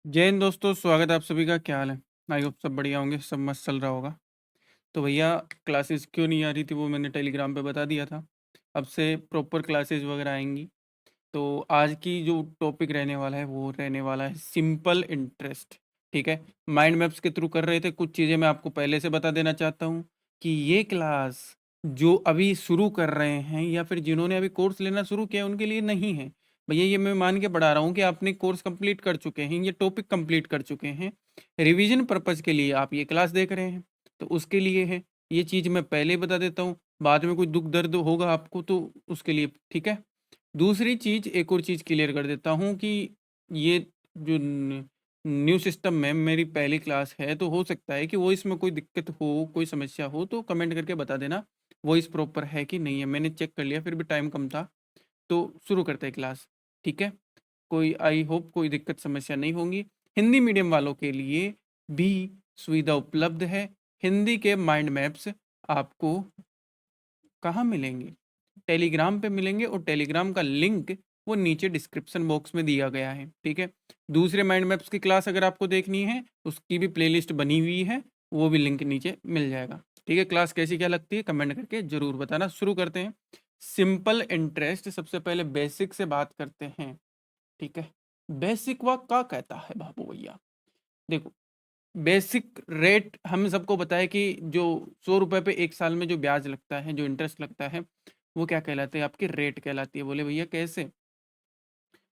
जय हिंद दोस्तों, स्वागत है आप सभी का। क्या हाल है? आई होप सब बढ़िया होंगे, सब मस्त चल रहा होगा। तो भैया, क्लासेस क्यों नहीं आ रही थी वो मैंने टेलीग्राम पे बता दिया था। अब से प्रॉपर क्लासेस वगैरह आएंगी। तो आज की जो टॉपिक रहने वाला है वो रहने वाला है सिंपल इंटरेस्ट। ठीक है। माइंड मैप्स के थ्रू कर रहे थे। कुछ चीज़ें मैं आपको पहले से बता देना चाहता हूँ कि ये क्लास जो अभी शुरू कर रहे हैं या फिर जिन्होंने अभी कोर्स लेना शुरू किया है उनके लिए नहीं है। भैया, ये मैं मान के पढ़ा रहा हूँ कि आपने कोर्स कंप्लीट कर चुके हैं, ये टॉपिक कंप्लीट कर चुके हैं। रिवीजन पर्पज़ के लिए आप ये क्लास देख रहे हैं, तो उसके लिए है। ये चीज़ मैं पहले ही बता देता हूँ, बाद में कोई दुख दर्द होगा आपको तो उसके लिए ठीक है। दूसरी चीज़, एक और चीज़ क्लियर कर देता हूँ कि ये जो न्यू सिस्टम में मेरी पहली क्लास है, तो हो सकता है कि वो इसमें कोई दिक्कत हो, कोई समस्या हो तो कमेंट करके बता देना। वॉइस प्रॉपर है कि नहीं है, मैंने चेक कर लिया, फिर भी टाइम कम था। तो शुरू करते हैं क्लास। ठीक है। कोई आई होप कोई दिक्कत समस्या नहीं होंगी। हिंदी मीडियम वालों के लिए भी सुविधा उपलब्ध है। हिंदी के माइंड मैप्स आपको कहाँ मिलेंगे? टेलीग्राम पे मिलेंगे, और टेलीग्राम का लिंक वो नीचे डिस्क्रिप्शन बॉक्स में दिया गया है। ठीक है। दूसरे माइंड मैप्स की क्लास अगर आपको देखनी है उसकी भी प्लेलिस्ट बनी हुई है, वो भी लिंक नीचे मिल जाएगा। ठीक है। क्लास कैसी क्या लगती है कमेंट करके जरूर बताना। शुरू करते हैं। सिंपल इंटरेस्ट, सबसे पहले बेसिक से बात करते हैं। ठीक है। बेसिक वह क्या कहता है बाबू भैया? देखो, बेसिक रेट हम सबको पता है कि जो 100 रुपए पे एक साल में जो ब्याज लगता है, जो इंटरेस्ट लगता है, वो क्या कहलाते हैं? आपकी रेट कहलाती है। बोले भैया कैसे?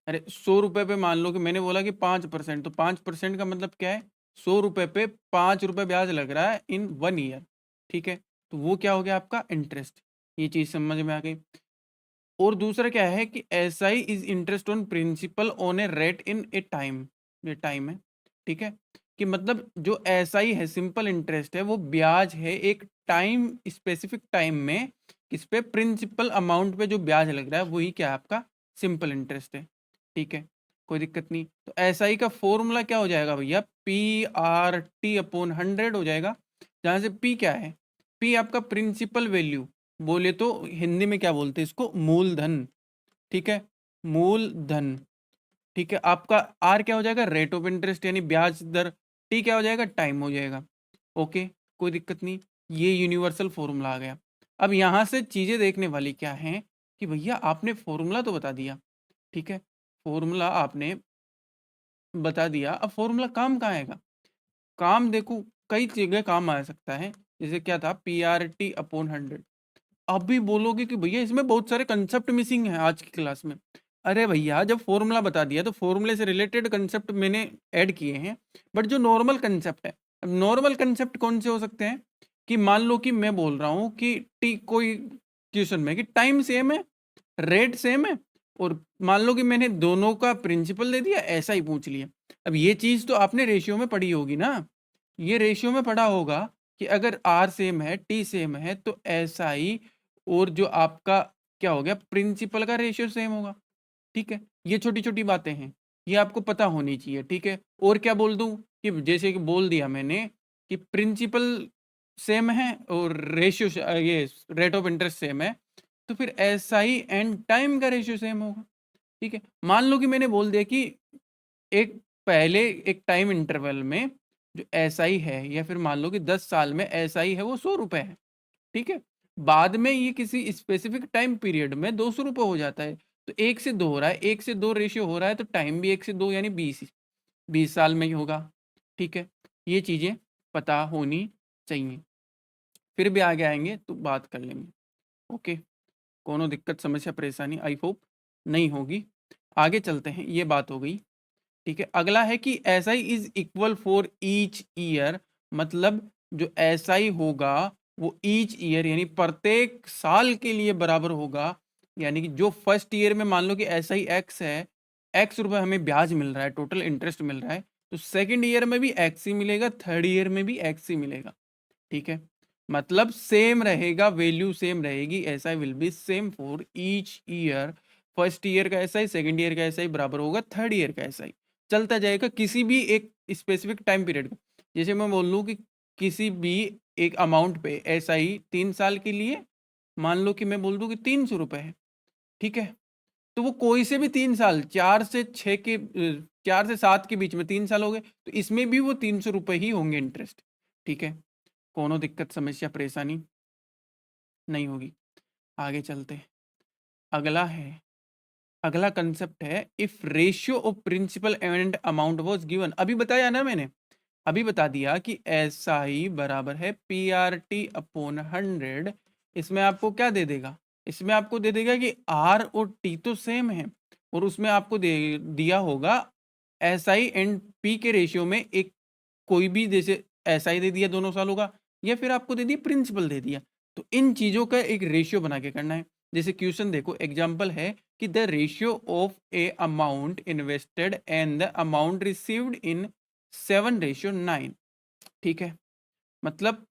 अरे 100 रुपए पे मान लो कि मैंने बोला कि 5%, तो 5% का मतलब क्या है? 100 रुपए पे 5 रुपए ब्याज लग रहा है इन 1 ईयर। ठीक है। तो वो क्या हो गया आपका इंटरेस्ट। ये चीज समझ में आ गई। और दूसरा क्या है कि S I is interest on principal on a rate in A time. ये टाइम है। ठीक है। कि मतलब जो एस आई है, सिंपल इंटरेस्ट है, वो ब्याज है एक टाइम, स्पेसिफिक टाइम में। किस पे? प्रिंसिपल अमाउंट पे जो ब्याज लग रहा है वही क्या है आपका सिंपल इंटरेस्ट है। ठीक है। कोई दिक्कत नहीं। तो एस आई का फॉर्मूला क्या हो जाएगा भैया? PRT/100 हो जाएगा। जहां से पी क्या है? पी आपका प्रिंसिपल वैल्यू, बोले तो हिंदी में क्या बोलते हैं इसको? मूलधन। ठीक है। मूलधन। ठीक है। आपका आर क्या हो जाएगा? रेट ऑफ इंटरेस्ट यानी ब्याज दर। टी क्या हो जाएगा? टाइम हो जाएगा। ओके। कोई दिक्कत नहीं। ये यूनिवर्सल फॉर्मूला आ गया। अब यहां से चीजें देखने वाली क्या है कि भैया आपने फॉर्मूला तो बता दिया। ठीक है। फॉर्मूला आपने बता दिया, अब फॉर्मूला काम कहाँ आएगा? काम देखो, कई जगह काम आ सकता है। जैसे क्या था? PRT/100। अभी बोलोगे कि भैया इसमें बहुत सारे कंसेप्ट मिसिंग हैं आज की क्लास में। अरे भैया, जब फॉर्मूला बता दिया तो फॉर्मूले से रिलेटेड कंसेप्ट मैंने ऐड किए हैं। बट जो नॉर्मल कंसेप्ट है, अब नॉर्मल कंसेप्ट कौन से हो सकते हैं? कि मान लो कि मैं बोल रहा हूँ कि टी कोई क्वेश्चन में कि टाइम सेम है, रेट सेम है, और मान लो कि मैंने दोनों का प्रिंसिपल दे दिया, ऐसा ही पूछ लिया। अब ये चीज तो आपने रेशियो में पढ़ी होगी ना। ये रेशियो में पढ़ा होगा कि अगर आर सेम है, टी सेम है, तो ऐसा ही। और जो आपका क्या हो गया? प्रिंसिपल का रेशियो सेम होगा। ठीक है। ये छोटी छोटी बातें हैं, ये आपको पता होनी चाहिए। ठीक है। और क्या बोल दूं कि जैसे कि बोल दिया मैंने कि प्रिंसिपल सेम है और रेशियो, ये रेट ऑफ इंटरेस्ट सेम है, तो फिर एस आई एंड टाइम का रेशियो सेम होगा। ठीक है। मान लो कि मैंने बोल दिया कि एक पहले एक टाइम इंटरवल में जो एस आई है, या फिर मान लो कि 10 साल में एस आई है वो 100 रुपए है। ठीक है। बाद में ये किसी स्पेसिफिक टाइम पीरियड में 200 रुपये हो जाता है। तो 1 से 2 हो रहा है, 1 से 2 रेशियो हो रहा है, तो टाइम भी 1 से 2 यानी 20 साल में ही होगा। ठीक है। ये चीज़ें पता होनी चाहिए। फिर भी आगे आएंगे तो बात कर लेंगे। ओके। कोनो दिक्कत समस्या परेशानी आई होप नहीं होगी। आगे चलते हैं। ये बात हो गई। ठीक है। अगला है कि S I is equal for each year. मतलब जो एस आई होगा वो ईच ईयर यानी प्रत्येक साल के लिए बराबर होगा। यानी कि जो फर्स्ट ईयर में मान लो कि एस आई एक्स है, एक्स रुपए हमें ब्याज मिल रहा है, टोटल इंटरेस्ट मिल रहा है, तो सेकंड ईयर में भी एक्स ही मिलेगा, थर्ड ईयर में भी एक्स ही मिलेगा। ठीक है। मतलब सेम रहेगा, वैल्यू सेम रहेगी। S I will be same for each year. First year का एस आई, सेकेंड ईयर का एस आई बराबर होगा थर्ड ईयर का एस आई। चलता जाएगा किसी भी एक स्पेसिफिक टाइम पीरियड का। जैसे मैं बोल लूँ कि किसी भी एक अमाउंट पे एस आई 3 साल के लिए, मान लो कि मैं बोल दूँ कि 300 रुपये है। ठीक है। तो वो कोई से भी 3 साल, 4 से 6 के 4 से 7 के बीच में 3 साल हो गए, तो इसमें भी वो 300 रुपए ही होंगे इंटरेस्ट। ठीक है, कोनो दिक्कत समस्या परेशानी नहीं होगी। आगे चलते हैं। अगला है, अगला कंसेप्ट है if ratio of principal and amount was given. अभी बताया ना मैंने, अभी बता दिया कि ऐसा ही बराबर है पी आर टी अपॉन 100। इसमें आपको क्या दे देगा, इसमें आपको दे देगा कि आर और टी तो सेम है, और उसमें आपको दे दिया होगा एस आई एंड पी के रेशियो में एक कोई भी, जैसे एस आई दे दिया दोनों सालों का, या फिर आपको दे दिया प्रिंसिपल दे दिया। तो इन चीजों का एक रेशियो बना के करना है। जैसे क्वेश्चन देखो, एग्जाम्पल है कि the ratio of A amount invested and the amount received in 7:9। ठीक है, मतलब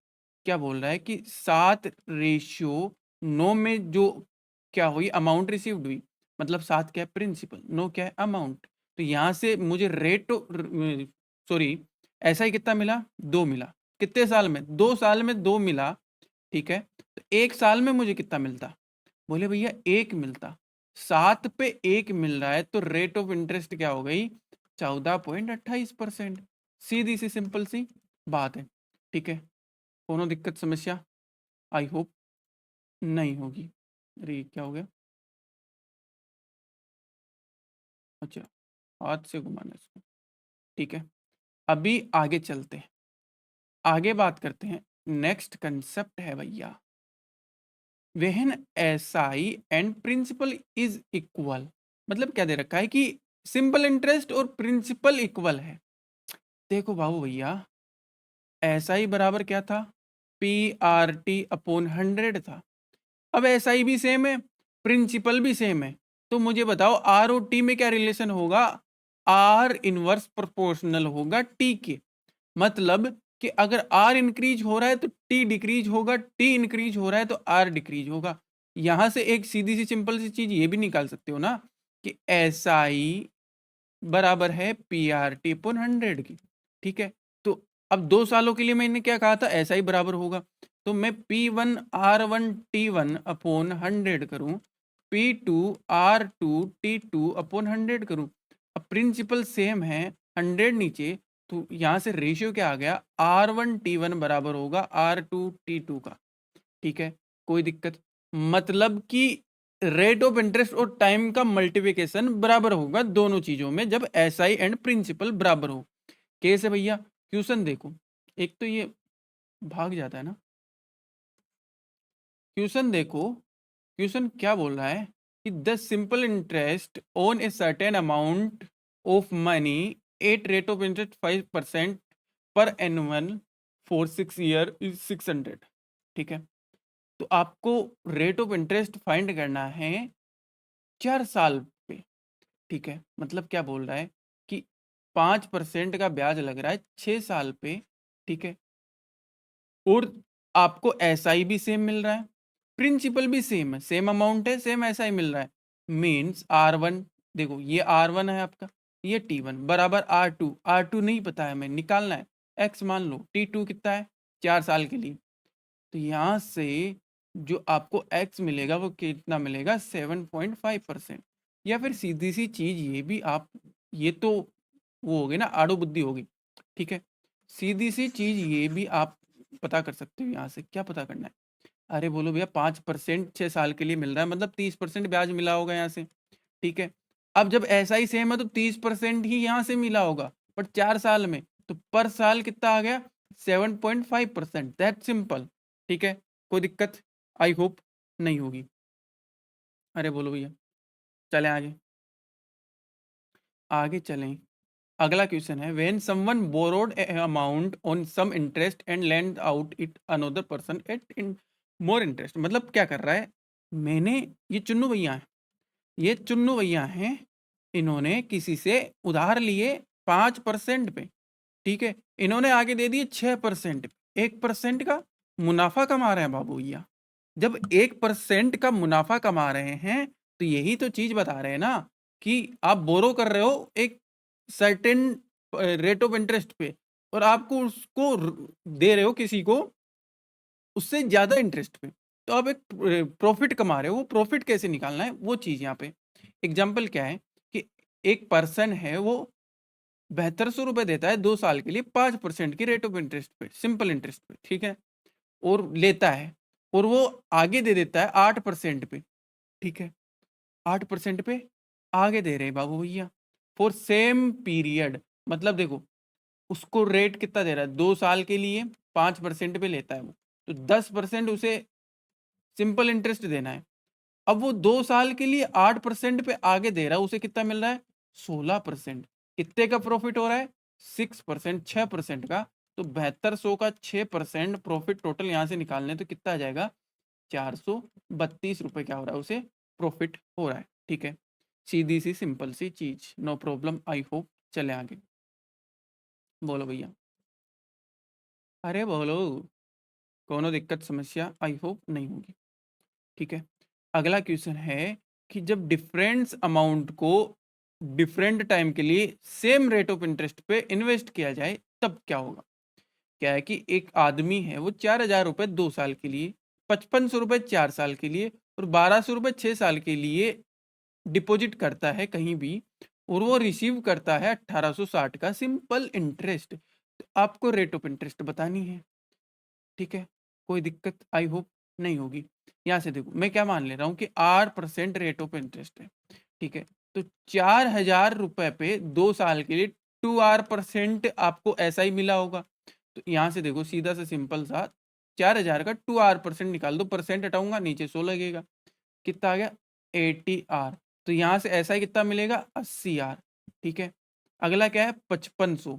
क्या बोल रहा है कि 7:9 में जो क्या हुई अमाउंट रिसीव्ड हुई, मतलब 7 क्या है प्रिंसिपल, 9 क्या है अमाउंट। तो यहाँ से मुझे रेट, सॉरी, ऐसा ही कितना मिला, 2 मिला। कितने साल में, 2 साल में 2 मिला। ठीक है, तो 1 साल में मुझे कितना मिलता, बोले भैया 1 मिलता। 7 पे 1 मिल रहा है, तो रेट ऑफ इंटरेस्ट क्या हो गई, 14.28%। सीधी सी सिंपल सी बात है। ठीक है, कोनो दिक्कत समस्या आई होप नहीं होगी। अरे क्या हो गया, अच्छा हाथ से घुमाना इसको। ठीक है, अभी आगे चलते हैं, आगे बात करते हैं। नेक्स्ट कंसेप्ट है भैया, when S I and principal is equal. मतलब क्या दे रखा है कि सिंपल इंटरेस्ट और प्रिंसिपल इक्वल है। देखो बाबू भैया, एस आई बराबर क्या था, पी आर टी अपॉन 100 था। अब एस आई भी सेम है, प्रिंसिपल भी सेम है, तो मुझे बताओ आर और टी में क्या रिलेशन होगा, आर इनवर्स प्रोपोर्शनल होगा टी के। मतलब कि अगर आर इंक्रीज हो रहा है तो टी डिक्रीज होगा, टी इंक्रीज हो रहा है तो आर डिक्रीज होगा। यहां से एक सीधी सी सिंपल सी चीज ये भी निकाल सकते हो ना कि एस आई बराबर है पी आर टी अपॉन 100 की। ठीक है, तो अब 2 सालों के लिए मैंने क्या कहा था, ऐसा ही बराबर होगा। तो मैं P1 R1 T1 अपॉन 100 करूं, P2 R2 T2 अपॉन 100 करूं। अब प्रिंसिपल सेम है, 100 नीचे, तो यहां से रेशियो क्या आ गया, R1 T1 बराबर होगा R2 T2 का। ठीक है, कोई दिक्कत, मतलब कि रेट ऑफ इंटरेस्ट और टाइम का मल्टीप्लिकेशन बराबर होगा दोनों चीजों में जब एस आई एंड प्रिंसिपल बराबर हो। कैसे भैया, क्वेश्चन देखो, एक तो ये भाग जाता है ना, क्वेश्चन देखो, क्वेश्चन क्या बोल रहा है कि the simple interest on a certain amount of money at rate of interest 5% पर एनुअल फॉर 6 ईयर इज 600। ठीक है, तो आपको रेट ऑफ इंटरेस्ट फाइंड करना है 4 साल पे। ठीक है, मतलब क्या बोल रहा है कि 5% का ब्याज लग रहा है 6 साल पे। ठीक है, और आपको एसआई भी सेम मिल रहा है, प्रिंसिपल भी सेम है, सेम अमाउंट है, सेम एसआई मिल रहा है। मीन्स R1, देखो ये R1 है आपका, ये T1 बराबर R2 नहीं पता है, मैं निकालना है, एक्स मान लो, T2 कितना है 4 साल के लिए। तो यहाँ से जो आपको x मिलेगा वो कितना मिलेगा, 7.5%। या फिर सीधी सी चीज ये भी आप, ये तो वो होगी ना, आड़ू बुद्धि होगी। ठीक है, सीधी सी चीज ये भी आप पता कर सकते हो। यहाँ से क्या पता करना है, अरे बोलो भैया 5% 6 साल के लिए मिल रहा है, मतलब 30% ब्याज मिला होगा यहाँ से। ठीक है, अब जब ऐसा ही सेम है तो 30% ही यहाँ से मिला होगा, बट 4 साल में, तो पर साल कितना आ गया, 7.5%। That simple. ठीक है, कोई दिक्कत आई होप नहीं होगी। अरे बोलो भैया, चलें आगे, आगे चलें। अगला क्वेश्चन है, when someone borrowed amount on some interest and lend out it another person at in more interest. मतलब क्या कर रहा है, मैंने, ये चुन्नू भैया है, ये चुन्नू भैया हैं, इन्होंने किसी से उधार लिए 5% पे। ठीक है, इन्होंने आगे दे दिए 6%, 1% का मुनाफा कमा रहे हैं बाबू भैया। जब 1% का मुनाफा कमा रहे हैं, तो यही तो चीज बता रहे हैं ना कि आप बोरो कर रहे हो एक सर्टेन रेट ऑफ इंटरेस्ट पे, और आपको उसको दे रहे हो किसी को उससे ज्यादा इंटरेस्ट पे, तो आप एक प्रॉफिट कमा रहे हो। वो प्रॉफिट कैसे निकालना है, वो चीज यहाँ पे एग्जाम्पल क्या है कि एक पर्सन है, वो 7200 रुपये देता है 2 साल के लिए 5% की रेट ऑफ इंटरेस्ट पे, सिंपल इंटरेस्ट पे, ठीक है, और लेता है, और वो आगे दे देता है 8% पे, ठीक है, 8% पे आगे दे रहे हैं बाबू भैया फॉर सेम पीरियड। मतलब देखो, उसको रेट कितना दे रहा है, 2 साल के लिए 5% पे लेता है वो, तो 10% उसे सिंपल इंटरेस्ट देना है। अब वो 2 साल के लिए 8% पे आगे दे रहा है, उसे कितना मिल रहा है, 16%। कितने का प्रॉफिट हो रहा है, 6%, 6% का। तो 7200 का 6% प्रॉफिट टोटल यहाँ से निकालने तो कितना आ जाएगा, 432 रुपये क्या हो रहा है, उसे प्रॉफिट हो रहा है। ठीक है, सीधी सी सिंपल सी चीज, नो प्रॉब्लम, आई होप। चले आगे, बोलो भैया, अरे बोलो, कोनो दिक्कत समस्या आई होप नहीं होगी। ठीक है, अगला क्वेश्चन है कि जब डिफरेंस अमाउंट को डिफरेंट टाइम के लिए सेम रेट ऑफ इंटरेस्ट पे इन्वेस्ट किया जाए तब क्या होगा। क्या है कि एक आदमी है, वो 4000 रुपये 2 साल के लिए, 5500 रुपये 4 साल के लिए और 1200 रुपये 6 साल के लिए डिपॉजिट करता है कहीं भी, और वो रिसीव करता है 1860 का सिंपल इंटरेस्ट। तो आपको रेट ऑफ इंटरेस्ट बतानी है। ठीक है, कोई दिक्कत आई होप नहीं होगी। यहाँ से देखो, मैं क्या मान ले रहा हूँ कि 8% रेट ऑफ इंटरेस्ट है। ठीक है, तो 4000 रुपये पे 2 साल के लिए 2% आपको ऐसा ही मिला होगा। तो यहाँ से देखो, सीधा सा सिंपल सा 4000 का 2% निकाल दो, परसेंट हटाऊंगा नीचे 100 लगेगा, कितना आ गया 80R। तो यहाँ से ऐसा ही कितना मिलेगा 80R। ठीक है, अगला क्या है 5500,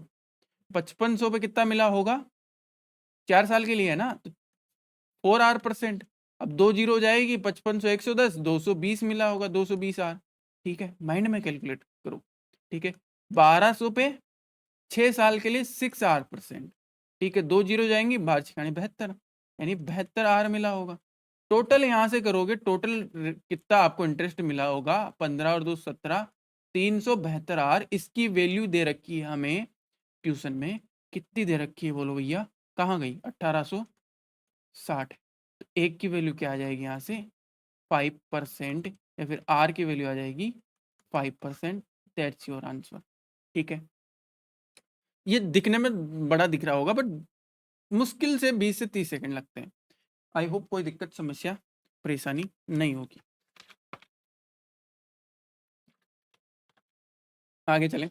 5500 पे कितना मिला होगा, 4 साल के लिए है ना, तो 4R%। अब 2 जीरो हो जाएगी, 5500 110, 220 मिला होगा, 220R। ठीक है, माइंड में कैलकुलेट करो। ठीक है, 1200 पे 6 साल के लिए 6R%। ठीक है, 2 जीरो जाएंगी, 12×72, यानी 72R मिला होगा। टोटल यहाँ से करोगे, टोटल कितना आपको इंटरेस्ट मिला होगा, 15 और 2 17, 372R। इसकी वैल्यू दे रखी है हमें ट्यूशन में, कितनी दे रखी है बोलो भैया, कहाँ गई, 1860। तो एक की वैल्यू क्या आ जाएगी यहाँ से, 5%, या फिर आर की वैल्यू आ जाएगी 5%। That's your answer. ठीक है, ये दिखने में बड़ा दिख रहा होगा, बट मुश्किल से 20 से 30 सेकंड लगते हैं। आई होप कोई दिक्कत समस्या परेशानी नहीं होगी। आगे चलें,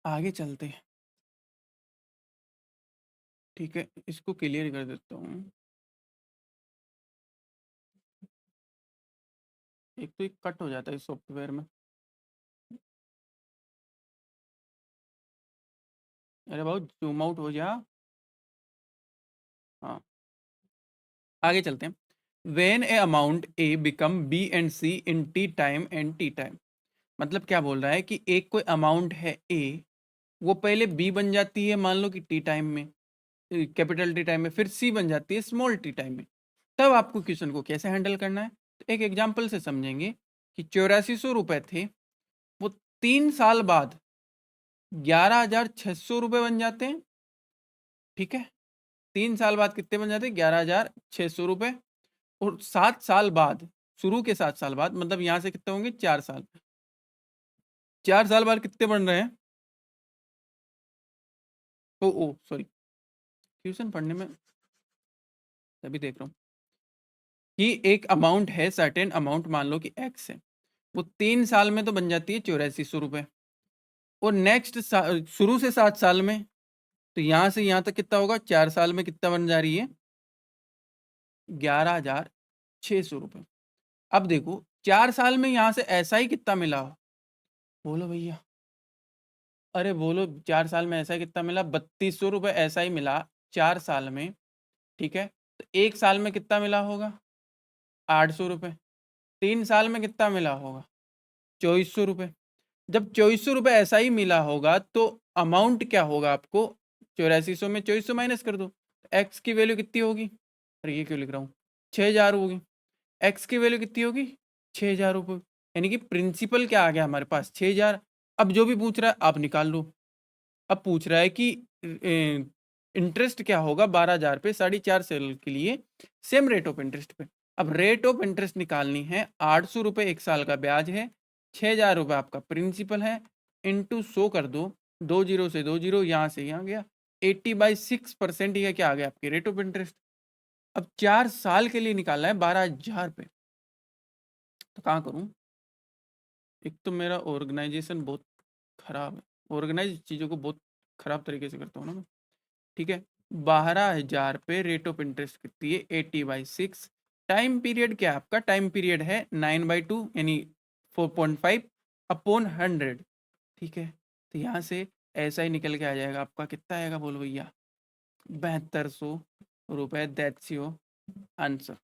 आगे चलते हैं। ठीक है, इसको क्लियर कर देता हूँ। एक तो एक कट हो जाता है इस सॉफ्टवेयर में। अरे बहुत जूम आउट हो जा। हाँ, आगे चलते हैं। When a amount A become B and C in T time and T time. मतलब क्या बोल रहा है कि एक कोई अमाउंट है ए, वो पहले बी बन जाती है मान लो कि टी टाइम में, कैपिटल टी टाइम में, फिर सी बन जाती है स्मॉल टी टाइम में। तब आपको क्वेश्चन को कैसे हैंडल करना है, तो एक एग्जांपल से समझेंगे कि 8400 रुपये थे, वो 3 साल बाद 11600 रुपये बन जाते हैं। ठीक है, 3 साल बाद कितने बन जाते हैं, 11600 रुपये। और 7 साल बाद, शुरू के 7 साल बाद, मतलब यहाँ से कितने होंगे, 4 साल, 4 साल बाद कितने बन रहे हैं, ओ ओ सॉरी, ट्यूशन पढ़ने में तभी देख रहा हूँ कि एक अमाउंट है, सर्टेन अमाउंट मान लो कि एक्स है, वो 3 साल में तो बन जाती है 8400 रुपये, और नेक्स्ट शुरू से 7 साल में, तो यहाँ से यहाँ तक कितना होगा, 4 साल में कितना बन जा रही है, 11600 रुपये। अब देखो 4 साल में यहाँ से ऐसा ही कितना मिला हो, बोलो भैया, अरे बोलो, 4 साल में ऐसा ही कितना मिला, 3200 रुपये ऐसा ही मिला 4 साल में। ठीक है, तो 1 साल में कितना मिला होगा, 800 रुपये। 3 साल में कितना मिला होगा, 2400 रुपये। जब 2400 रुपये ऐसा ही मिला होगा, तो अमाउंट क्या होगा आपको, 8400 में 2400 माइनस कर दो, एक्स की वैल्यू कितनी होगी, अरे ये क्यों लिख रहा हूँ, 6000 होगी। एक्स की वैल्यू कितनी होगी, 6000 रुपये। यानी कि प्रिंसिपल क्या आ गया हमारे पास, 6000। अब जो भी पूछ रहा है आप निकाल लो। अब पूछ रहा है कि इंटरेस्ट क्या होगा 12000 पे 4.5 साल के लिए सेम रेट ऑफ इंटरेस्ट पे। अब रेट ऑफ इंटरेस्ट निकालनी है, 800 रुपये 1 साल का ब्याज है, 6000 रुपये आपका प्रिंसिपल है, इंटू 100 कर दो, 2 जीरो से 2 जीरो, यहाँ से यहाँ गया, 80/6% यह क्या आ गया आपकी रेट ऑफ इंटरेस्ट। अब 4 साल के लिए निकालना है 12,000 पे, तो कहाँ करूँ? एक तो मेरा ऑर्गेनाइजेशन बहुत खराब है, ऑर्गेनाइज चीज़ों को बहुत खराब तरीके से करता हूँ ना मैं, ठीक है। 12,000 पे रेट ऑफ इंटरेस्ट कितनी है? 80/6। टाइम पीरियड क्या है आपका? टाइम पीरियड है 9/2 यानी 4.5 अपॉन 100, ठीक है। तो यहाँ से ऐसा ही निकल के आ जाएगा आपका, कितना आएगा बोलो भैया? 7200 रुपये। That's your answer.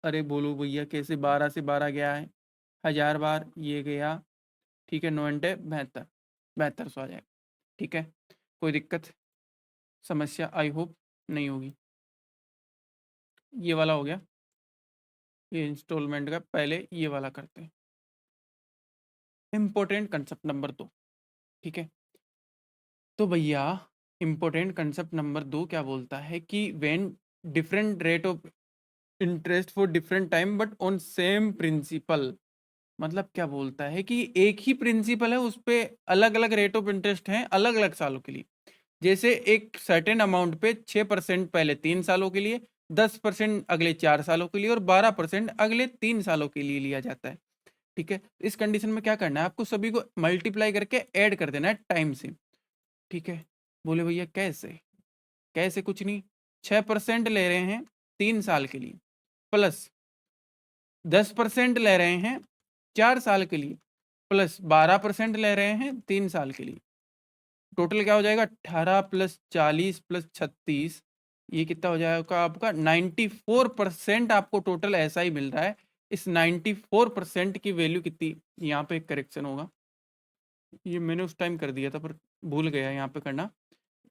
अरे बोलो भैया कैसे 12 से 12 गया है? 1000 बार ये गया, ठीक है। 9 × 72, 7200 आ जाएगा, ठीक है। कोई दिक्कत समस्या आई होप नहीं होगी। ये वाला हो गया, ये इंस्टॉलमेंट का। पहले ये वाला करते हैं, इम्पोर्टेंट कंसेप्ट नंबर 2, ठीक है। तो भैया इम्पोर्टेंट कंसेप्ट नंबर 2 क्या बोलता है कि when different rate of interest for different time but on same principal. मतलब क्या बोलता है कि एक ही प्रिंसिपल है, उस पे अलग अलग रेट ऑफ इंटरेस्ट हैं अलग अलग सालों के लिए। जैसे एक सर्टेन अमाउंट पे 6% पहले 3 सालों के लिए, 10% अगले 4 सालों के लिए और 12% अगले 3 सालों के लिए लिया जाता है, ठीक है। इस कंडीशन में क्या करना है आपको? सभी को मल्टीप्लाई करके ऐड कर देना है टाइम से, ठीक है। बोले भैया कैसे? कैसे? कुछ नहीं, 6% ले रहे हैं 3 साल के लिए, प्लस 10% ले रहे हैं 4 साल के लिए, प्लस 12% ले रहे हैं 3 साल के लिए। टोटल क्या हो जाएगा? 18 + 40 + 36, ये कितना हो जाएगा आपका? 94% आपको टोटल ऐसा ही मिल रहा है। इस 94% की वैल्यू कितनी? यहाँ पे एक करेक्शन होगा, ये मैंने उस टाइम कर दिया था पर भूल गया यहाँ पे करना।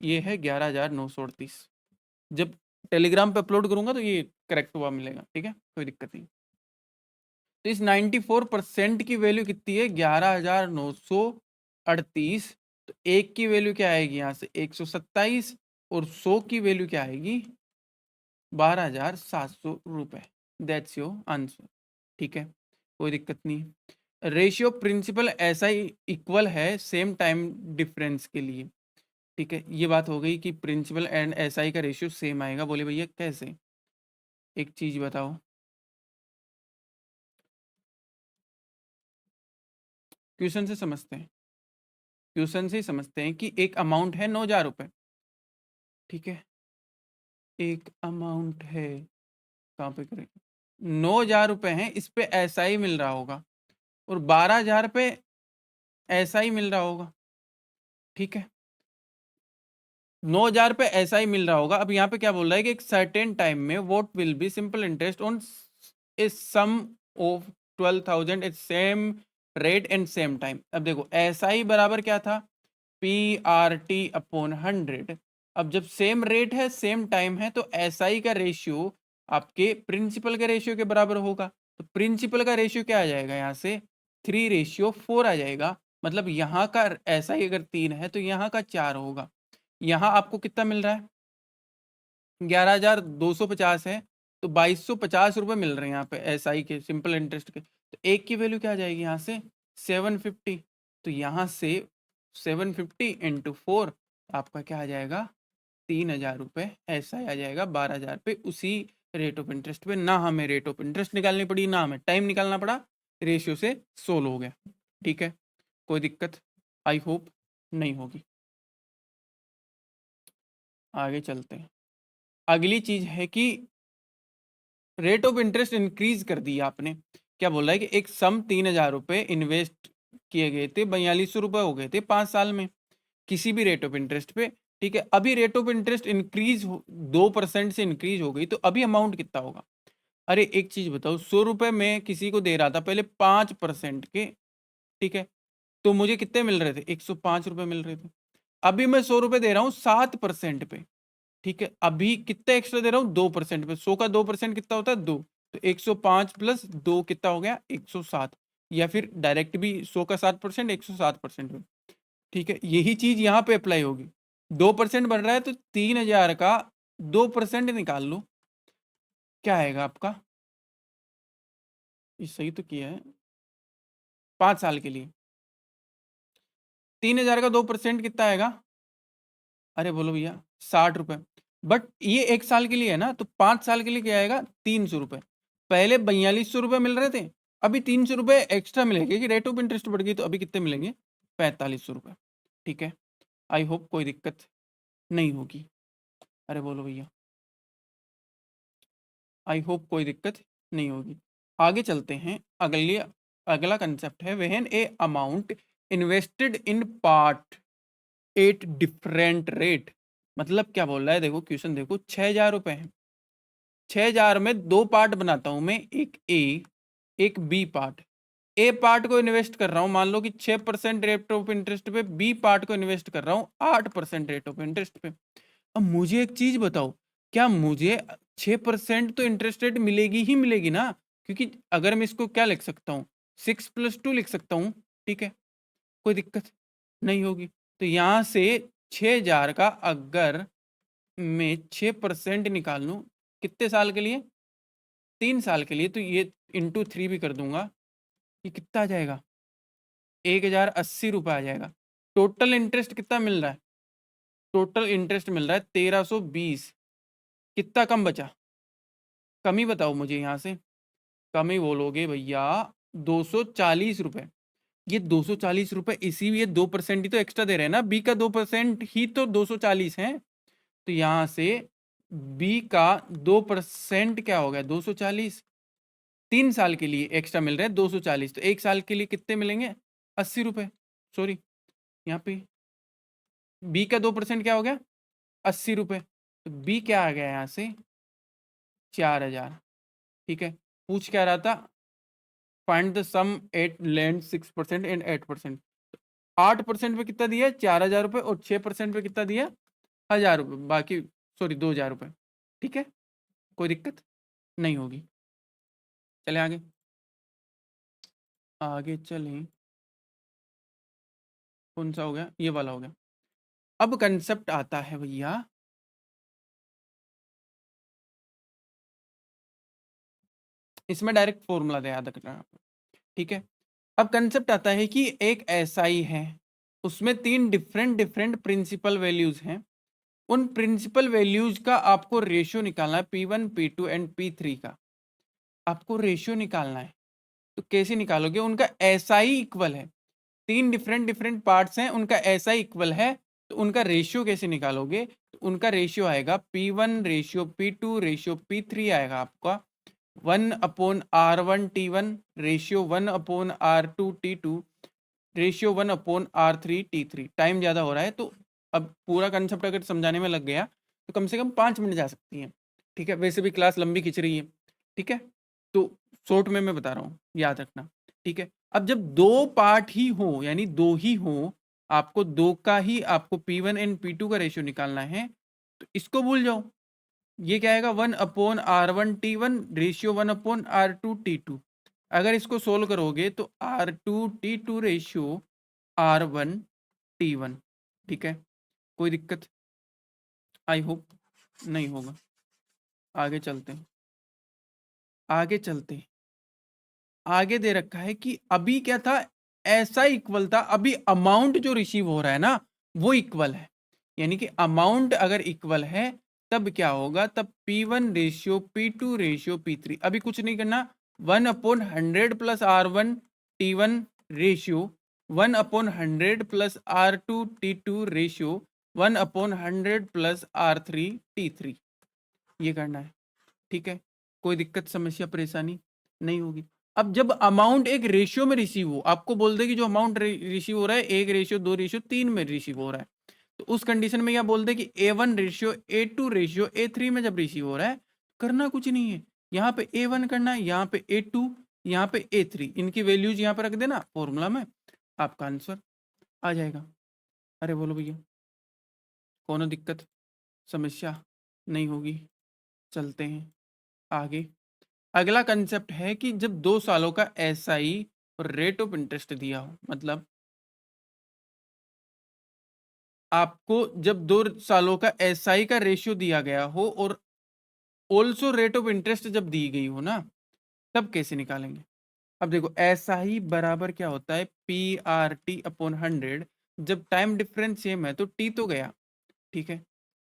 ये है 11,938। जब टेलीग्राम पे अपलोड करूंगा तो ये करेक्ट हुआ मिलेगा, ठीक है, कोई दिक्कत नहीं। तो इस 94% की वैल्यू कितनी है? 11,938। तो एक की वैल्यू क्या आएगी यहाँ से? 127, और 100 की वैल्यू क्या आएगी? 12,700 रुपये। दैट्स योर आंसर, ठीक है, कोई दिक्कत नहीं। रेशियो प्रिंसिपल ऐसा ही इक्वल है सेम टाइम डिफरेंस के लिए, ठीक है। ये बात हो गई कि प्रिंसिपल एंड एसआई का रेशियो सेम आएगा। बोले भैया कैसे? एक चीज बताओ, क्वेश्चन से समझते हैं, क्वेश्चन से ही समझते हैं कि एक अमाउंट है 9,000 रुपये, ठीक है। एक अमाउंट है, कहाँ पे करें? 9,000 रुपये हैं, इस पे ऐसा ही मिल रहा होगा, और 12,000 पे ऐसा ही मिल रहा होगा, ठीक है। 9,000 पे ऐसा ही मिल रहा होगा। अब यहाँ पे क्या बोल रहा है कि एक सर्टेन टाइम में what will be simple interest on a sum of 12,000 at same rate and same time. अब देखो ऐसा ही बराबर क्या था? PRT/100। अब जब सेम रेट है सेम टाइम है तो SI का रेशियो आपके प्रिंसिपल के रेशियो के बराबर होगा। तो प्रिंसिपल का रेशियो क्या आ जाएगा यहाँ से? 3:4 आ जाएगा। मतलब यहाँ का SI अगर 3 है तो यहाँ का 4 होगा। यहाँ आपको कितना मिल रहा है? 11,250 है, तो 2,250 रुपये मिल रहे हैं यहाँ पे SI के सिंपल इंटरेस्ट के। तो एक की वैल्यू क्या आ जाएगी यहाँ से? 750। तो यहाँ से 750 × 4 आपका क्या आ जाएगा? 3,000 रुपये ऐसा आ जाएगा 12,000 पे, उसी रेट ऑफ इंटरेस्ट पे। ना हमें रेट ऑफ इंटरेस्ट निकालनी पड़ी, ना हमें टाइम निकालना पड़ा, रेशियो से सोल्व हो गया, ठीक है। कोई दिक्कत आई होप नहीं होगी। आगे चलते हैं। अगली चीज है कि रेट ऑफ इंटरेस्ट इंक्रीज कर दी आपने। क्या बोल रहा है कि एक सम 3,000 रुपये इन्वेस्ट किए गए थे, 4,200 रुपये हो गए थे 5 साल में किसी भी रेट ऑफ इंटरेस्ट पे, ठीक है। अभी रेट ऑफ इंटरेस्ट इंक्रीज 2% से इंक्रीज हो गई, तो अभी अमाउंट कितना होगा? अरे एक चीज बताओ, 100 रुपये में किसी को दे रहा था पहले 5% के, ठीक है। तो मुझे कितने मिल रहे थे? 105 रुपये मिल रहे थे। अभी मैं 100 रुपये दे रहा हूँ 7% पे, ठीक है। अभी कितना एक्स्ट्रा दे रहा हूँ? 2% पे। 100 का 2% कितना होता है? 2। तो 105 + 2 कितना हो गया? 107। या फिर डायरेक्ट भी 100 का 7% 107% पे, ठीक है। यही चीज यहाँ पे अप्लाई होगी। 2% बढ़ रहा है तो 3,000 का 2% निकाल लो, क्या आएगा आपका? ये सही तो किया है। 5 साल के लिए 3000 का 2% कितना आएगा? अरे बोलो भैया, 60 रुपए। बट ये 1 साल के लिए है ना, तो 5 साल के लिए क्या आएगा? 300 रुपए। पहले 4200 रुपए मिल रहे थे, अभी 300 रुपए एक्स्ट्रा मिलेंगे कि रेट ऑफ इंटरेस्ट बढ़ गई, तो अभी कितने मिलेंगे? 4500 रुपए। ठीक है, आई होप कोई दिक्कत नहीं होगी। अरे बोलो भैया, आई होप कोई दिक्कत नहीं होगी। आगे चलते हैं। अगला कंसेप्ट है when A amount invested in part at different rate. मतलब क्या बोल रहा है, देखो क्वेश्चन देखो, 6000 रुपए है। 6000 में दो पार्ट बनाता हूं मैं, एक ए एक बी पार्ट। ए पार्ट को इन्वेस्ट कर रहा हूं मान लो कि 6% रेट ऑफ इंटरेस्ट पे, बी पार्ट को इन्वेस्ट कर रहा हूं 8% रेट ऑफ इंटरेस्ट पे। अब मुझे एक चीज बताओ, क्या मुझे 6% तो इंटरेस्ट रेट मिलेगी ही मिलेगी ना? क्योंकि अगर मैं इसको क्या लिख सकता हूँ, 6+2 लिख सकता हूँ। ठीक है, कोई दिक्कत नहीं होगी। तो यहां से 6000 का अगर मैं 6% निकाल लूं, कितने साल के लिए? 3 साल के लिए, तो ये इंटू 3 भी कर दूंगा, ये कितना आ जाएगा? 1080 रुपये आ जाएगा। टोटल इंटरेस्ट कितना मिल रहा है? टोटल इंटरेस्ट मिल रहा है 1320। कितना कम बचा? कम ही बताओ मुझे यहाँ से। कम ही बोलोगे भैया, 240 रुपये। ये 240 रुपये इसी, ये 2% ही तो एक्स्ट्रा दे रहे हैं ना, बी का 2% ही तो 240 है। तो यहाँ से बी का 2% क्या हो गया? 240। 3 साल के लिए एक्स्ट्रा मिल रहे हैं 240, तो 1 साल के लिए कितने मिलेंगे? 80 रुपये। सॉरी, यहाँ पे बी का 2% क्या हो गया? 80 रुपये। तो बी क्या आ गया यहाँ से? 4000। ठीक है, पूछ क्या रहा था? Find the sum at lend 6% and 8%। 8% पे कितना दिया? 4000 रुपये। और 6% पे कितना दिया? 1000 रुपये, बाकी सॉरी 2000 रुपये। ठीक है, कोई दिक्कत नहीं होगी। चले आगे, आगे चलें। कौन सा हो गया? ये वाला हो गया। अब कंसेप्ट आता है भैया, इसमें डायरेक्ट फॉर्मूला दे याद रखना। ठीक है, अब कंसेप्ट आता है कि एक एसआई है, उसमें 3 डिफरेंट डिफरेंट प्रिंसिपल वैल्यूज हैं। उन प्रिंसिपल वैल्यूज का आपको रेशियो निकालना है, P1 P2 एंड P3 का आपको रेशियो निकालना है। तो कैसे निकालोगे? उनका एसआई इक्वल है, 3 डिफरेंट डिफरेंट पार्ट्स हैं, उनका एसआई इक्वल है, तो उनका रेशियो कैसे निकालोगे? तो उनका रेशियो आएगा P1 ratio P2 ratio P3 आएगा आपका 1/R1 T1 ratio 1/R2 T2 ratio 1/R3 T3। Time ज़्यादा हो रहा है, तो अब पूरा कंसेप्ट अगर समझाने में लग गया तो कम से कम 5 मिनट जा सकती है। ठीक है, वैसे भी क्लास लंबी खिंच रही है। ठीक है, तो शॉर्ट में मैं बता रहा हूँ, याद रखना। ठीक है, अब जब दो पार्ट ही हो, यानी दो ही हो, आपको दो का ही आपको P1 एंड P2 का रेशियो निकालना है, तो इसको भूल जाओ। ये क्या आएगा? 1/R1 T1 ratio 1/R2 T2। अगर इसको सोल्व करोगे तो R2 T2 ratio R1 T1। ठीक है, कोई दिक्कत आई होप नहीं होगा। आगे चलते हैं, आगे चलते हैं। आगे दे रखा है कि अभी क्या था? ऐसा इक्वल था, अभी अमाउंट जो रिसीव हो रहा है ना वो इक्वल है। यानी कि अमाउंट अगर इक्वल है तब क्या होगा? तब P1 ratio P2 ratio P3। अभी कुछ नहीं करना, 1/100 plus R1 T1 ratio 1/100 plus R2 T2 ratio 1/100 plus R3 T3, ये करना है। ठीक है, कोई दिक्कत समस्या परेशानी नहीं होगी। अब जब अमाउंट एक रेशियो में रिसीव हो, आपको बोल दे कि जो अमाउंट रिसीव हो रहा है 1:2:3 में रिसीव हो रहा है, तो उस कंडीशन में क्या बोल दे कि A1 ratio A2 ratio A3 में जब रिसीव हो रहा है, करना कुछ नहीं है। यहाँ पे A1 करना है, यहाँ पे A2, यहाँ पे A3, इनकी वैल्यूज यहाँ पे रख देना फॉर्मूला में, आपका आंसर आ जाएगा। अरे बोलो भैया, कोनो दिक्कत समस्या नहीं होगी। चलते हैं आगे। अगला कंसेप्ट है कि जब 2 सालों का एसआई और रेट ऑफ इंटरेस्ट दिया हो, मतलब आपको जब 2 सालों का एसआई का रेशियो दिया गया हो और ऑल्सो रेट ऑफ इंटरेस्ट जब दी गई हो ना, तब कैसे निकालेंगे? अब देखो ऐसा ही बराबर क्या होता है, पी आर टी अपॉन 100। जब टाइम डिफरेंस सेम है तो टी तो गया, ठीक है,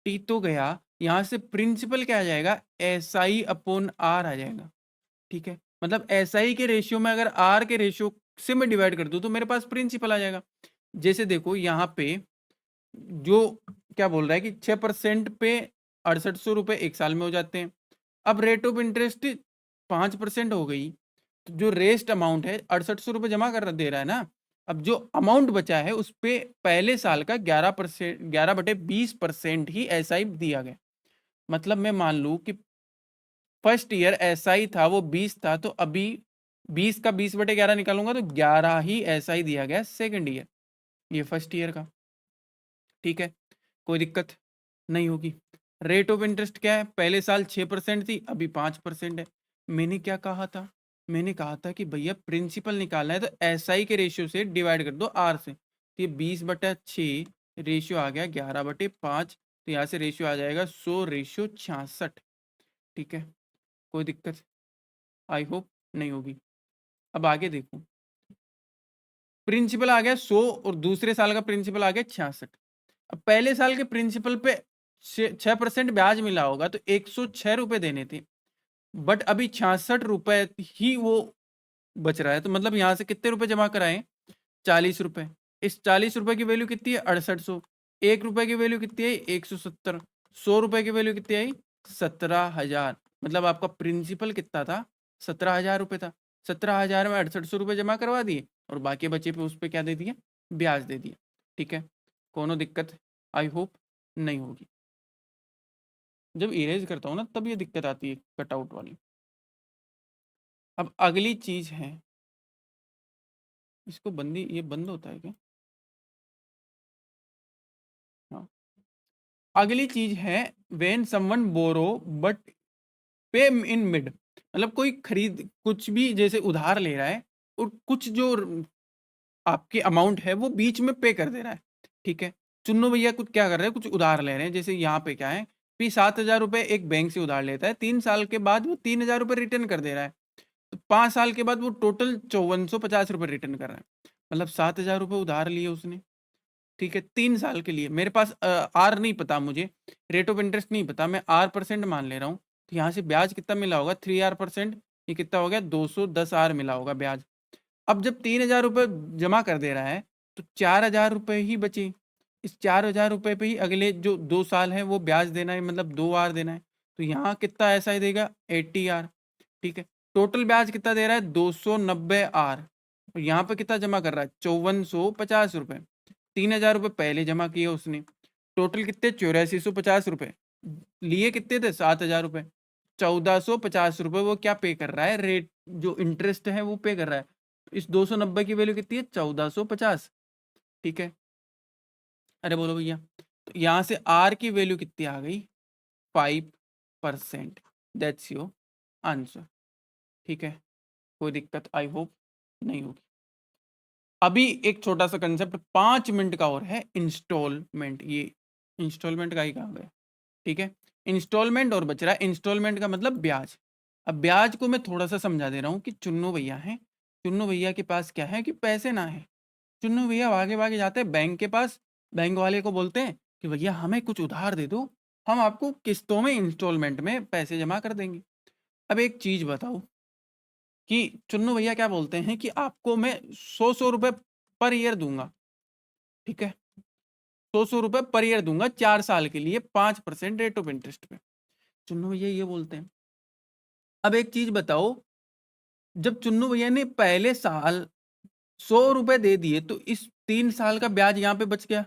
टी तो गया, यहां से प्रिंसिपल क्या आ जाएगा, एस आई अपॉन आर आ जाएगा, ठीक है। मतलब एस आई के रेशियो में अगर आर के रेशियो से मैं डिवाइड कर दूं तो मेरे पास प्रिंसिपल आ जाएगा। जैसे देखो यहाँ पे जो क्या बोल रहा है कि 6% पे 6800 रुपये एक साल में हो जाते हैं। अब रेट ऑफ इंटरेस्ट 5% हो गई, तो जो रेस्ट अमाउंट है 6800 रुपये जमा कर दे रहा है ना, अब जो अमाउंट बचा है उस पे पहले साल का 11%, 11/20% ही एसआई दिया गया। मतलब मैं मान लूं कि फर्स्ट ईयर एसआई था वो 20 था, तो अभी 20 का 20/11 निकालूंगा तो 11 ही एसआई दिया गया सेकेंड ईयर, ये फर्स्ट ईयर का, ठीक है, कोई दिक्कत नहीं होगी। रेट ऑफ इंटरेस्ट क्या है, पहले साल 6% थी, अभी 5% है। मैंने क्या कहा था, मैंने कहा था कि भैया प्रिंसिपल निकालना है तो एसआई के रेशियो से डिवाइड कर दो आर से, तो ये 20/6 रेशियो आ गया 11/5, तो यहाँ से रेशियो आ जाएगा 100/66, ठीक है, कोई दिक्कत आई होप नहीं होगी। अब आगे देखो, प्रिंसिपल आ गया 100 और दूसरे साल का प्रिंसिपल आ गया 66। अब पहले साल के प्रिंसिपल पे 6% ब्याज मिला होगा तो 106 रुपए देने थे, बट अभी 66 रुपए ही वो बच रहा है, तो मतलब यहाँ से कितने रुपए जमा कराए, 40 रुपए। इस 40 रुपए की वैल्यू कितनी है, 6800। 1 रुपए की वैल्यू कितनी है, 170। 100 रुपए की वैल्यू कितनी आई, 17,000। मतलब आपका प्रिंसिपल कितना था, 17,000 रुपये था। 17,000 में 6800 रुपये जमा करवा दिए और बाकी बचे पे उस पर क्या दे दिया, ब्याज दे दिया, ठीक है, कोनो दिक्कत आई होप नहीं होगी। जब इरेज करता हूँ ना तब ये दिक्कत आती है कटआउट वाली। अब अगली चीज है, इसको बंदी, ये बंद होता है क्या, हाँ। अगली चीज है वेन समवन बोरो बट पे इन मिड, मतलब कोई खरीद कुछ भी जैसे उधार ले रहा है और कुछ जो आपकी अमाउंट है वो बीच में पे कर दे रहा है, ठीक है। चुन्नू भैया कुछ क्या कर रहे हैं, कुछ उधार ले रहे हैं, जैसे यहाँ पे क्या है, पी 7,000 रुपये एक बैंक से उधार लेता है, 3 साल के बाद वो 3,000 रुपये रिटर्न कर दे रहा है, तो 5 साल के बाद वो टोटल 5450 रुपये रिटर्न कर रहा है। मतलब 7,000 रुपये उधार लिए उसने, ठीक है, 3 साल के लिए। मेरे पास आर नहीं पता, मुझे रेट ऑफ इंटरेस्ट नहीं पता, मैं आर परसेंट मान ले रहा हूँ, तो यहाँ से ब्याज कितना मिला होगा, 3R%, ये कितना हो गया, 210R मिला होगा ब्याज। अब जब 3,000 रुपये जमा कर दे रहा है तो 4,000 रुपये ही बचे, इस 4,000 रुपये पे ही अगले जो 2 साल है वो ब्याज देना है, मतलब 2R देना है, तो यहाँ कितना ऐसा ही देगा, 80R, ठीक है। टोटल ब्याज कितना दे रहा है, 290R, और यहाँ पे कितना जमा कर रहा है, 5450 रुपये। 3,000 रुपये पहले जमा किए उसने, टोटल कितने, 8450 रुपये, लिए कितने थे, 7,000 रुपये। 1,450 रुपये वो क्या पे कर रहा है, रेट जो इंटरेस्ट है वो पे कर रहा है। इस 290 की वैल्यू कितनी है, 1,450, ठीक है। अरे बोलो भैया, तो यहाँ से आर की वैल्यू कितनी आ गई, 5%। दैट्स योर आंसर, ठीक है, कोई दिक्कत आई होप नहीं होगी। अभी एक छोटा सा कंसेप्ट 5 मिनट का और है, इंस्टॉलमेंट, ये इंस्टॉलमेंट का ही कहा गया, ठीक है। इंस्टॉलमेंट और बच रहा है, इंस्टॉलमेंट का मतलब ब्याज। अब ब्याज को मैं थोड़ा सा समझा दे रहा हूँ कि चुन्नू भैया हैं, चुन्नू भैया के पास क्या है कि पैसे ना है, चुन्नू भैया भागे भागे जाते हैं बैंक के पास, बैंक वाले को बोलते हैं कि भैया हमें कुछ उधार दे दो, हम आपको किस्तों में इंस्टॉलमेंट में पैसे जमा कर देंगे। अब एक चीज बताओ कि चुन्नू भैया क्या बोलते हैं कि आपको मैं 100 रुपए पर ईयर दूंगा, ठीक है, 100 रुपए पर ईयर दूंगा 4 साल के लिए, 5% रेट ऑफ इंटरेस्ट पे। चुन्नू भैया ये बोलते हैं। अब एक चीज बताओ, जब चुन्नू भैया ने पहले साल 100 रुपए दे दिए तो इस 3 साल का ब्याज यहाँ पे बच गया,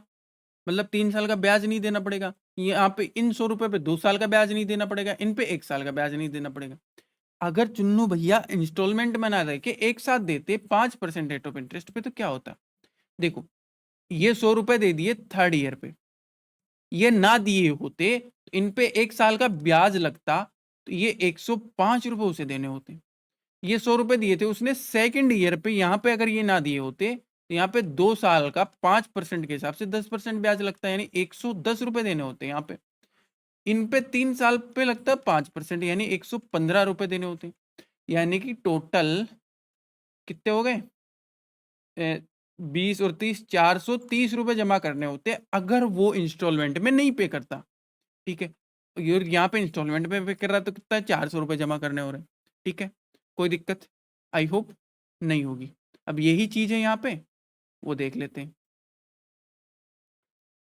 मतलब 3 साल का ब्याज नहीं देना पड़ेगा, यहाँ पे इन 100 रुपए पे 2 साल का ब्याज नहीं देना पड़ेगा, इन पे 1 साल का ब्याज नहीं देना पड़ेगा। अगर चुन्नू भैया इंस्टॉलमेंट में ना रह के एक साथ देते 5% रेट ऑफ इंटरेस्ट पे तो क्या होता, देखो ये 100 रुपए दे दिए थर्ड ईयर पे, ये ना दिए होते तो इन पे 1 साल का ब्याज लगता, तो ये 105 रुपए उसे देने होते। ये 100 रुपए दिए थे उसने सेकंड ईयर पे, यहाँ पे अगर ये ना दिए होते तो यहाँ पे 2 साल का 5% के हिसाब से 10% ब्याज लगता है, यानी 110 रुपए देने होते हैं यहाँ पे। इन पे 3 साल पे लगता है 5%, यानी 115 रुपए देने होते हैं। यानी कि टोटल कितने हो गए? 20 और 30, 430 रुपए जमा करने होते हैं अगर वो इंस्टॉलमेंट में नहीं पे करता। ठीक है, और यहाँ पे इंस्टॉलमेंट में पे कर रहा है तो कितना है? 400 रुपए जमा करने हो रहे हैं। ठीक है, कोई दिक्कत आई होप नहीं होगी। अब यही चीज है यहाँ पे, वो देख लेते हैं,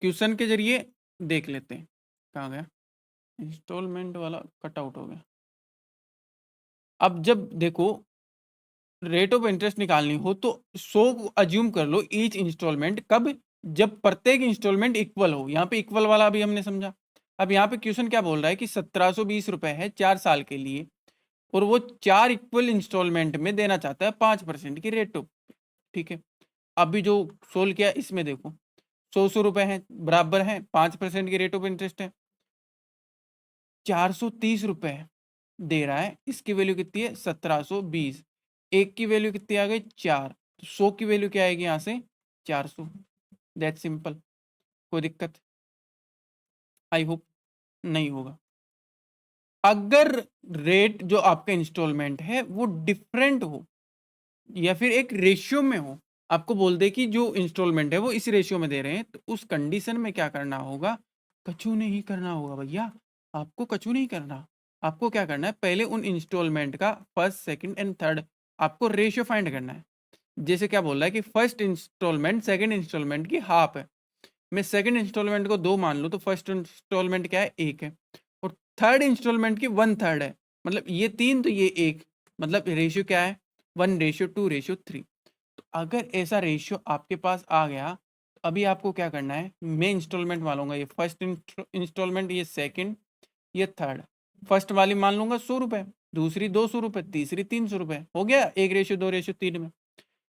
क्वेश्चन के जरिए देख लेते हैं। कहाँ गया? इंस्टॉलमेंट वाला कट आउट हो गया। अब जब देखो रेट ऑफ इंटरेस्ट निकालनी हो तो 100 अज्यूम कर लो ईच इंस्टॉलमेंट, कब? जब प्रत्येक इंस्टॉलमेंट इक्वल हो। यहाँ पे इक्वल वाला अभी हमने समझा। अब यहाँ पे क्वेश्चन क्या बोल रहा है कि 1720 रुपए है 4 साल के लिए, और वो 4 इक्वल इंस्टॉलमेंट में देना चाहता है 5% की रेट ऑफ। ठीक है, अभी जो सोल्व किया इसमें देखो 100 रुपए है बराबर है 5% की रेट ऑफ इंटरेस्ट है, 430 रुपए दे रहा है। इसकी वैल्यू कितनी है? 1720। एक की वैल्यू कितनी आ गई? 4। तो 100 की वैल्यू क्या आएगी यहाँ से? 400। That simple. कोई दिक्कत आई होप नहीं होगा। अगर रेट जो आपका इंस्टॉलमेंट है वो डिफरेंट हो या फिर एक रेशियो में हो, आपको बोल दे कि जो इंस्टॉलमेंट है वो इस रेशियो में दे रहे हैं, तो उस कंडीशन में क्या करना होगा? कछु नहीं करना होगा भैया, आपको कछु नहीं करना। आपको क्या करना है? पहले उन इंस्टॉलमेंट का फर्स्ट, सेकंड एंड थर्ड आपको रेशियो फाइंड करना है। जैसे क्या बोल रहा है कि फर्स्ट इंस्टॉलमेंट सेकंड इंस्टॉलमेंट की हाफ है। मैं सेकंड इंस्टॉलमेंट को 2 मान लूँ तो फर्स्ट इंस्टॉलमेंट क्या है? 1 है, और थर्ड इंस्टॉलमेंट की 1/3 है। मतलब ये 3 तो ये 1, मतलब रेशियो क्या है? 1:2:3। तो अगर ऐसा रेशियो आपके पास आ गया तो अभी आपको क्या करना है? मैं इंस्टॉलमेंट मान लूंगा, ये फर्स्ट इंस्टॉलमेंट, ये सेकंड, ये थर्ड। फर्स्ट वाली मान लूंगा 100 रुपए, दूसरी 200 रुपए, तीसरी 300 रुपए। हो गया 1:2:3 में।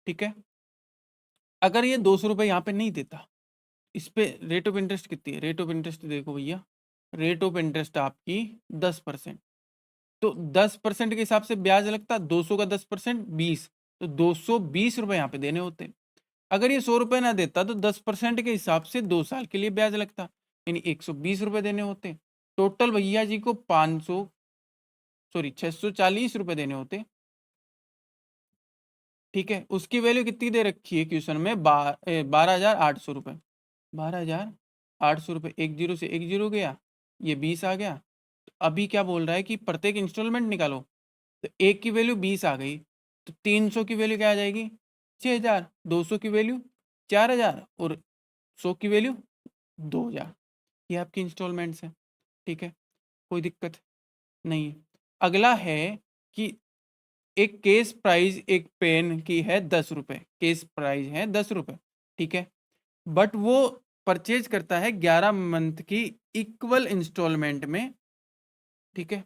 ठीक है, अगर ये 200 रुपए यहाँ पे नहीं देता, इस पे रेट ऑफ इंटरेस्ट कितनी है? रेट ऑफ इंटरेस्ट देखो भैया, रेट ऑफ इंटरेस्ट आपकी 10%। तो 10% के हिसाब से ब्याज लगता, 200 का 10% 20, तो 220 रुपए यहाँ पे देने होते। अगर ये 100 रुपए ना देता तो 10% के हिसाब से 2 साल के लिए ब्याज लगता, यानी 120 रुपए देने होते। टोटल भैया जी को 640 रुपए देने होते। ठीक है, उसकी वैल्यू कितनी दे रखी है क्वेश्चन में? 12,800 रुपए। 12,800 रुपए, एक जीरो से एक जीरो गया, ये 20 आ गया। तो अभी क्या बोल रहा है कि प्रत्येक इंस्टॉलमेंट निकालो, तो एक की वैल्यू 20 आ गई, तो 300 की वैल्यू क्या आ जाएगी? 6,000। 200 की वैल्यू 4,000, और 100 की वैल्यू 2,000। ये आपकी इंस्टॉलमेंट्स है। ठीक है, कोई दिक्कत नहीं है। अगला है कि एक केस प्राइस एक पेन की है 10 रुपए, केस प्राइस है 10 रुपए। ठीक है, बट वो परचेज करता है 11 मंथ की इक्वल इंस्टॉलमेंट में। ठीक है,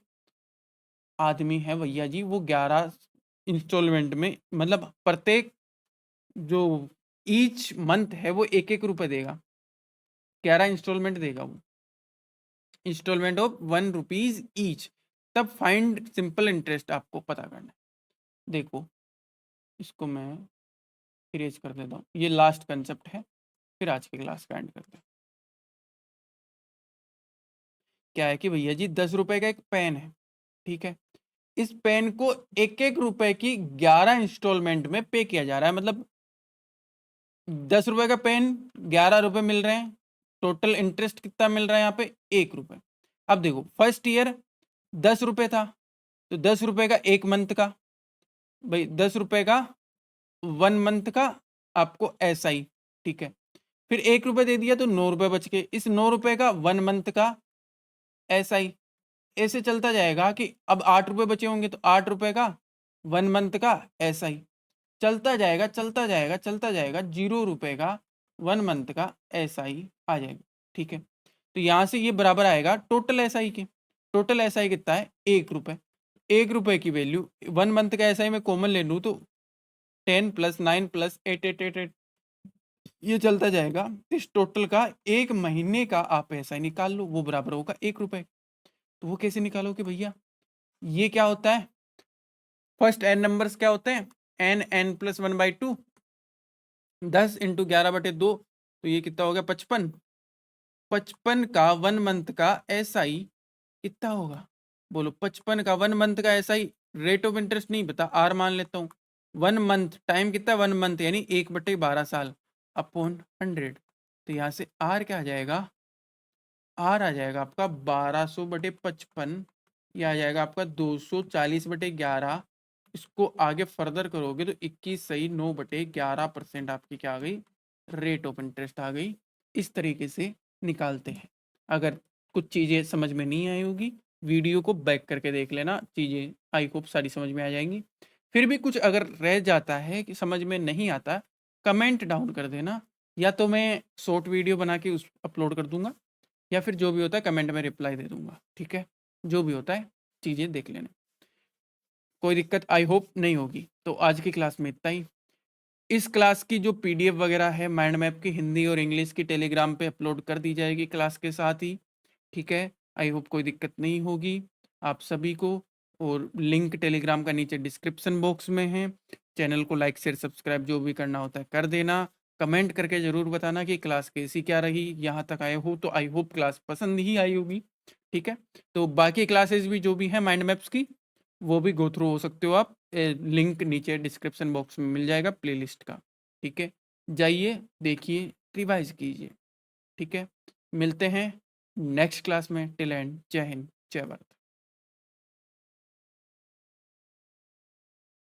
आदमी है भैया जी वो 11 इंस्टॉलमेंट में, मतलब प्रत्येक जो ईच मंथ है वो 1-1 रुपए देगा, 11 इंस्टॉलमेंट देगा वो, इंस्टॉलमेंट ऑफ 1 रुपीज ईच। तब फाइंड सिंपल इंटरेस्ट आपको पता करना है। देखो, इसको मैं इरेज कर देता हूँ, ये लास्ट कंसेप्ट है, फिर आज की क्लास का एंड करते हैं। क्या है कि भैया जी 10 रुपए का एक पेन है। ठीक है, इस पेन को 1-1 रुपए की 11 इंस्टॉलमेंट में पे किया जा रहा है, मतलब 10 रुपए का पेन 11 रुपए मिल रहे हैं। टोटल इंटरेस्ट कितना मिल रहा है यहाँ पे? 1 रुपए। अब देखो फर्स्ट ईयर 10 रुपए था, तो 10 रुपए का एक मंथ का, भाई 10 रुपए का 1 मंथ का आपको ऐसा ही। ठीक है, फिर 1 रुपए दे दिया तो 9 रुपए बच गए, इस 9 रुपए का 1 मंथ का ऐसा ही। ऐसे चलता जाएगा कि अब 8 रुपए बचे होंगे तो 8 रुपए का 1 मंथ का ऐसा ही चलता जाएगा, चलता जाएगा, चलता जाएगा, 0 रुपए का 1 मंथ का ऐसा ही आ जाएगा। ठीक है, तो यहाँ से ये बराबर आएगा टोटल एस आई के। टोटल एस आई कितना है? 1 रुपए। 1 रुपए की वैल्यू 1 मंथ का एस आई में कॉमन ले लूँ तो 10 + 9 + 8 8 8 8, ये चलता जाएगा। इस टोटल का 1 महीने का आप एस आई निकाल लो, वो बराबर होगा 1 रुपए। तो वो कैसे निकालोगे भैया? ये क्या होता है? फर्स्ट एन नंबर्स क्या होते हैं? n+1/2, 10 × 11/2, तो ये कितना हो गया? 55। 55 का 1 मंथ का SI कितना होगा? बोलो, 55 का 1 मंथ का SI। रेट ऑफ इंटरेस्ट नहीं पता, आर मान लेता हूँ, 1 मंथ, टाइम कितना है 1 मंथ, यानी 1/12 साल अपॉन 100। तो यहाँ से आर क्या आ जाएगा, आर आ जाएगा आपका 1200/55, ये आ जाएगा आपका 240/11। इसको आगे फर्दर करोगे तो 21 सही 9/11% आपकी क्या आ गई, रेट ऑफ इंटरेस्ट आ गई। इस तरीके से निकालते हैं। अगर कुछ चीज़ें समझ में नहीं आई होगी, वीडियो को बैक करके देख लेना, चीज़ें आई होप सारी समझ में आ जाएंगी। फिर भी कुछ अगर रह जाता है कि समझ में नहीं आता, कमेंट डाउन कर देना, या तो मैं शॉर्ट वीडियो बना के उस अपलोड कर दूंगा, या फिर जो भी होता है कमेंट में रिप्लाई दे दूंगा। ठीक है, जो भी होता है चीज़ें देख लेना, कोई दिक्कत आई होप नहीं होगी। तो आज की क्लास में इतना ही। इस क्लास की जो पीडीएफ वगैरह है माइंड मैप की हिंदी और इंग्लिश की टेलीग्राम पे अपलोड कर दी जाएगी क्लास के साथ ही। ठीक है, आई होप कोई दिक्कत नहीं होगी आप सभी को। और लिंक टेलीग्राम का नीचे डिस्क्रिप्शन बॉक्स में है। चैनल को लाइक शेयर सब्सक्राइब जो भी करना होता है कर देना। कमेंट करके ज़रूर बताना कि क्लास कैसी क्या रही, यहाँ तक आए हो तो आई होप क्लास पसंद ही आई होगी। ठीक है, तो बाकी क्लासेस भी जो भी हैं माइंड मैप्स की, वो भी गो थ्रू हो सकते हो आप। लिंक नीचे डिस्क्रिप्शन बॉक्स में मिल जाएगा प्लेलिस्ट का। ठीक है, जाइए देखिए, रिवाइज कीजिए। ठीक है, मिलते हैं नेक्स्ट क्लास में। टिल एंड जय हिंद जय भारत।